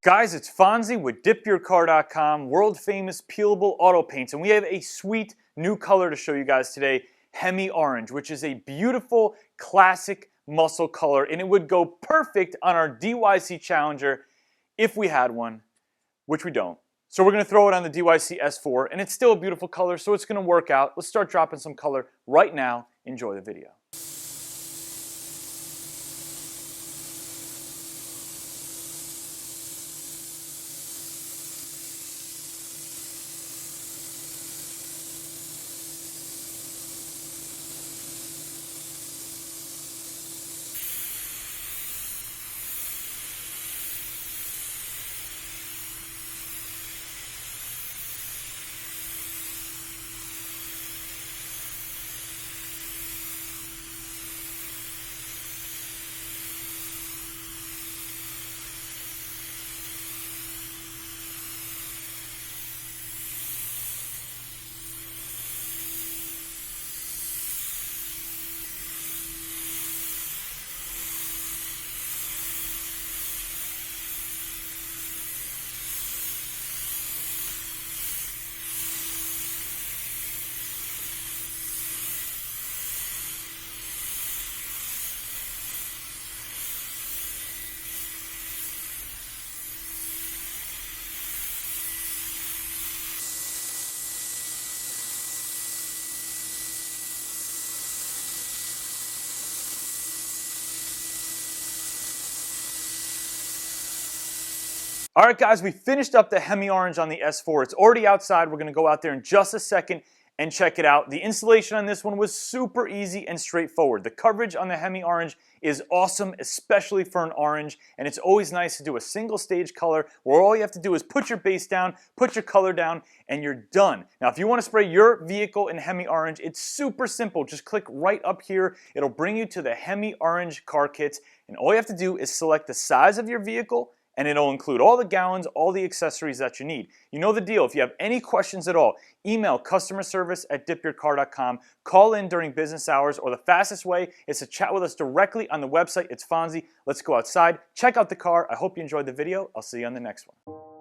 Guys, it's Fonzie with DipYourCar.com, world famous peelable auto paints, and we have a sweet new color to show you guys today, Hemi Orange, which is a beautiful classic muscle color, and it would go perfect on our DYC Challenger if we had one, which we don't. So we're going to throw it on the DYC S4, and it's still a beautiful color, so it's going to work out. Let's start dropping some color right now. Enjoy the video. All right, guys, we finished up the Hemi Orange on the S4. It's already outside. We're going to go out there in just a second and check it out. The installation on this one was super easy and straightforward. The coverage on the Hemi Orange is awesome, especially for an orange, and it's always nice to do a single stage color where all you have to do is put your base down, put your color down, and you're done. Now, if you want to spray your vehicle in Hemi Orange, it's super simple. Just click right up here. It'll bring you to the Hemi Orange car kits, and all you have to do is select the size of your vehicle, and it'll include all the gallons, all the accessories that you need. You know the deal. If you have any questions at all, email CustomerService@DipYourCar.com, call in during business hours, or the fastest way is to chat with us directly on the website. It's Fonzie. Let's go outside, check out the car. I hope you enjoyed the video. I'll see you on the next one.